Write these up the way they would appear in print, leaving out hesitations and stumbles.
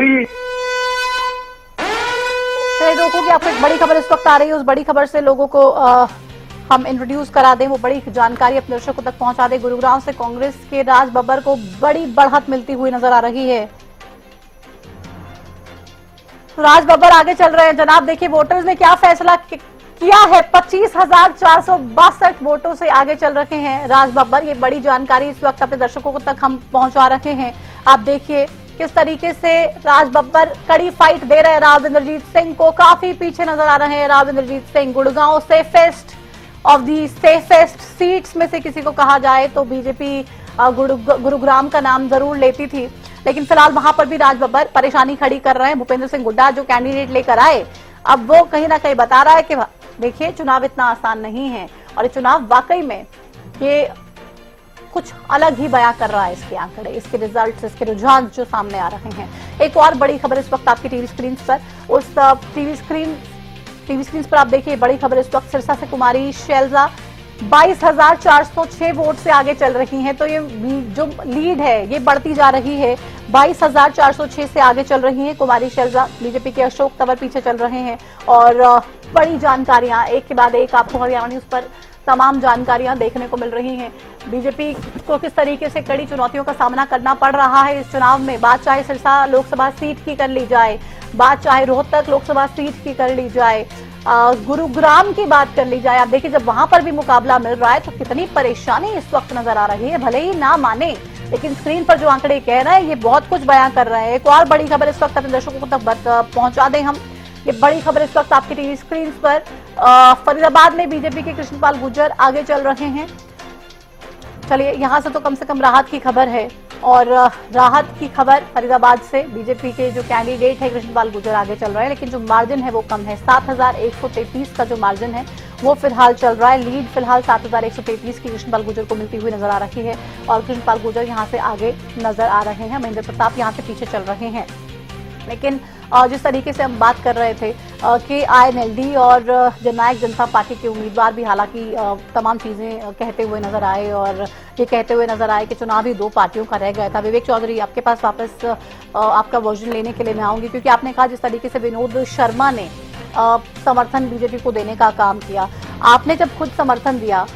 ही। लोगों की आपको एक बड़ी खबर इस वक्त आ रही है, उस बड़ी खबर से लोगों को हम इंट्रोड्यूस करा दें, वो बड़ी जानकारी अपने दर्शकों तक पहुंचा दें। गुरुग्राम से कांग्रेस के राज बब्बर को बड़ी बढ़त मिलती हुई नजर आ रही है। राज बब्बर आगे चल रहे हैं। जनाब देखिए वोटर्स ने क्या फैसला किया है, 25,462 वोटों से आगे चल रहे हैं राज बब्बर। ये बड़ी जानकारी इस वक्त अपने दर्शकों तक हम पहुंचा रहे हैं। आप देखिए किस तरीके से राज बब्बर कड़ी फाइट दे रहे हैं राव इंद्रजीत सिंह को। काफी पीछे नजर आ रहे हैं Rao Inderjit Singh. Gurgaon safest of the safest seats में से किसी को कहा जाए तो बीजेपी गुरुग्राम का नाम जरूर लेती थी, लेकिन फिलहाल वहां पर भी राज बब्बर परेशानी खड़ी कर रहे हैं। भूपेंद्र सिंह हुड्डा जो कैंडिडेट लेकर आए, अब वो कहीं ना कहीं बता रहा है कि देखिए चुनाव इतना आसान नहीं है और ये चुनाव वाकई में ये कुछ अलग ही बयां कर रहा है। इसके आंकड़े, इसके रिजल्ट्स, इसके रुझान जो सामने आ रहे हैं। एक और बड़ी खबर इस वक्त आपकी टीवी स्क्रीन पर, उस टीवी स्क्रीन पर आप देखिए बड़ी खबर इस वक्त सिरसा से कुमारी शैलजा 22,406 वोट से आगे चल रही हैं। तो ये जो लीड है ये बढ़ती जा रही है। 22,406 से आगे चल रही हैं कुमारी शैलजा। बीजेपी के अशोक तंवर पीछे चल रहे हैं और बड़ी जानकारियां एक के बाद एक आपको हरियाणा न्यूज पर तमाम जानकारियां देखने को मिल रही हैं। बीजेपी को किस तरीके से कड़ी चुनौतियों का सामना करना पड़ रहा है इस चुनाव में। बात चाहे सिरसा लोकसभा सीट की कर ली जाए, बात चाहे रोहतक लोकसभा सीट की कर ली जाए, गुरुग्राम की बात कर ली जाए। आप देखिए जब वहां पर भी मुकाबला मिल रहा है तो कितनी परेशानी इस वक्त नजर आ रही है। भले ही ना माने, लेकिन स्क्रीन पर जो आंकड़े कह रहे हैं ये बहुत कुछ बयां कर रहे हैं। एक और बड़ी खबर इस वक्त अपने दर्शकों तक पहुंचा दें हम। ये बड़ी खबर इस वक्त आपकी टीवी स्क्रीन पर, फरीदाबाद में बीजेपी के कृष्णपाल गुर्जर आगे चल रहे हैं। चलिए यहां से तो कम राहत की खबर है, और राहत की खबर फरीदाबाद से बीजेपी के जो कैंडिडेट है कृष्णपाल गुर्जर आगे चल रहे हैं, लेकिन जो मार्जिन है वो कम है। 7,133 का जो मार्जिन है वो फिलहाल चल रहा है। लीड फिलहाल 7,133 की कृष्णपाल गुर्जर को मिलती हुई नजर आ रही है और कृष्णपाल गुर्जर यहां से आगे नजर आ रहे हैं। महेंद्र प्रताप यहां से पीछे चल रहे हैं। लेकिन जिस तरीके से हम बात कर रहे थे कि INLD और जननायक जनता पार्टी के उम्मीदवार भी हालांकि तमाम चीजें कहते हुए नजर आए और ये कहते हुए नजर आए कि चुनाव ही दो पार्टियों का रह गया था। विवेक चौधरी आपके पास वापस आपका वर्जन लेने के लिए मैं आऊंगी, क्योंकि आपने कहा जिस तरीके से विनोद शर्मा ने समर्थन बीजेपी को देने का काम किया, आपने जब खुद समर्थन दिया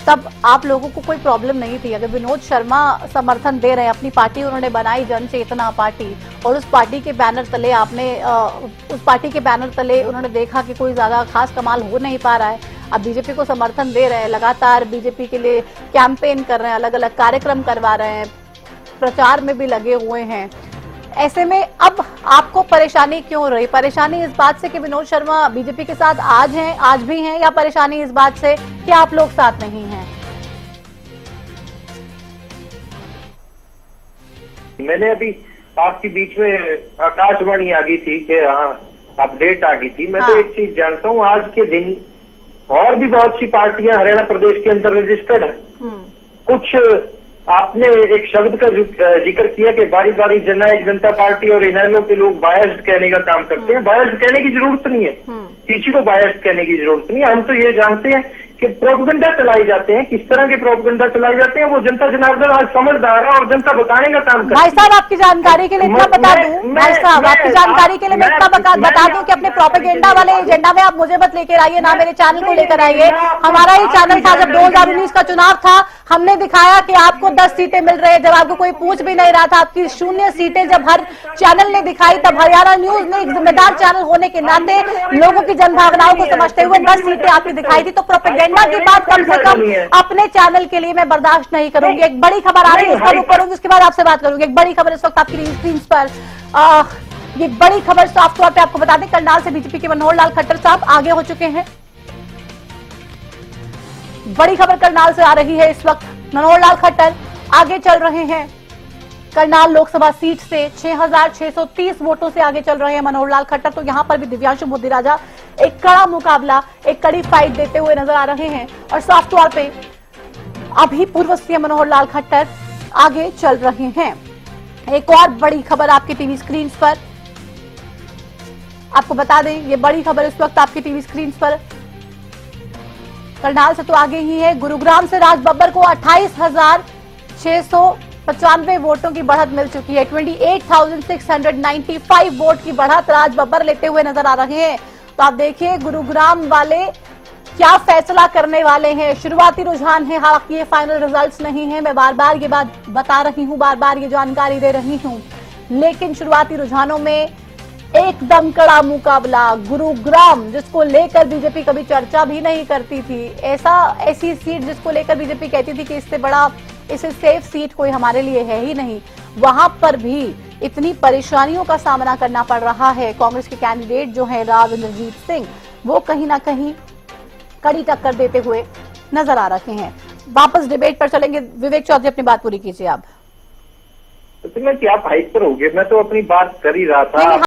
तब आप लोगों को कोई प्रॉब्लम नहीं थी। अगर विनोद शर्मा समर्थन दे रहे हैं, अपनी पार्टी उन्होंने बनाई जन चेतना पार्टी, और उस पार्टी के बैनर तले उन्होंने देखा कि कोई ज्यादा खास कमाल हो नहीं पा रहा है, अब बीजेपी को समर्थन दे रहे हैं, लगातार बीजेपी के लिए कैंपेन कर रहे हैं, अलग अलग कार्यक्रम करवा रहे हैं, प्रचार में भी लगे हुए हैं। ऐसे में अब आपको परेशानी क्यों रही? परेशानी इस बात से कि विनोद शर्मा बीजेपी के साथ आज भी हैं, या परेशानी इस बात से कि आप लोग साथ नहीं हैं? मैंने अभी आपके बीच में आकाशवाणी आ गई थी कि हाँ अपडेट आ गई थी। मैं तो एक चीज जानता हूँ, आज के दिन और भी बहुत सी पार्टियां हरियाणा प्रदेश के अंदर रजिस्टर्ड है। कुछ आपने एक शब्द का जिक्र किया कि बारी बारी जननायक जनता पार्टी और इनेलो के लोग बायस्ड कहने का काम करते हैं। बायस्ड कहने की जरूरत नहीं है, किसी को बायस्ड कहने की जरूरत नहीं है। हम तो ये जानते हैं कि प्रोपेगेंडा चलाए जाते हैं। किस तरह के प्रोपेगेंडा चलाए जाते हैं वो जनता जनार्दन आज समझदार है और जनता बताने का काम करती है। भाई साहब आपकी जानकारी के लिए इतना बता दूं, भाई साहब आपकी जानकारी के लिए मैं इतना बता दूं कि अपने प्रोपेगेंडा वाले एजेंडा में आप मुझे मत लेकर आइए, ना मेरे चैनल को लेकर आइए। हमारा ही चैनल था, जब 2019 का चुनाव था हमने दिखाया कि आपको 10 सीटें मिल रही है, जब आपको कोई पूछ भी नहीं रहा था। आपकी 0 सीटें जब हर चैनल ने दिखाई, तब हरियाणा न्यूज ने एक जिम्मेदार चैनल होने के नाते लोगों की जनभावनाओं को समझते हुए 10 सीटें आपने दिखाई थी। तो प्रोपेगेंडा की बात कम से कम अपने चैनल के लिए मैं बर्दाश्त नहीं करूंगी। एक बड़ी खबर आ रही है, उसका रुख करूंगी, उसके बाद आपसे बात करूंगी। एक बड़ी खबर इस वक्त आपकी स्क्रीन पर, ये बड़ी खबर साफ तौर पे आपको बता दें, करनाल से बीजेपी के मनोहर लाल खट्टर साहब आगे हो चुके हैं। बड़ी खबर करनाल से आ रही है इस वक्त, मनोहर लाल खट्टर आगे चल रहे हैं। करनाल लोकसभा सीट से 6,630 वोटों से आगे चल रहे हैं मनोहर लाल खट्टर। तो यहां पर भी दिव्यांशु मोदीराजा एक कड़ा मुकाबला, एक कड़ी फाइट देते हुए नजर आ रहे हैं और साफ तौर पे अभी पूर्व सीएम मनोहर लाल खट्टर आगे चल रहे हैं। एक और बड़ी खबर आपकी टीवी स्क्रीन पर, आपको बता दें ये बड़ी खबर इस वक्त आपकी टीवी स्क्रीन पर, करनाल से तो आगे ही है। गुरुग्राम से राज बब्बर को 28,600 95 वोटों की बढ़त मिल चुकी है। 28,695 वोट की बढ़त राज बब्बर लेते हुए नजर आ रहे हैं। तो आप देखिए गुरुग्राम वाले क्या फैसला करने वाले हैं। शुरुआती रुझान है, हालांकि ये फाइनल रिजल्ट्स नहीं है। मैं बार बार ये बात बता रही हूं, बार बार ये जानकारी दे रही हूं, लेकिन शुरुआती रुझानों में एकदम कड़ा मुकाबला। गुरुग्राम जिसको लेकर बीजेपी कभी चर्चा भी नहीं करती थी, ऐसी सीट जिसको लेकर बीजेपी कहती थी कि इससे बड़ा, इससे सेफ सीट कोई हमारे लिए है ही नहीं, वहां पर भी इतनी परेशानियों का सामना करना पड़ रहा है। कांग्रेस के कैंडिडेट जो है राव इंद्रजीत सिंह, वो कहीं ना कहीं कड़ी टक्कर देते हुए नजर आ रहे हैं। वापस डिबेट पर चलेंगे। विवेक चौधरी अपनी बात पूरी कीजिए आप। तो मैं क्या हाइपर हो गए, मैं तो अपनी बात कर ही रहा था।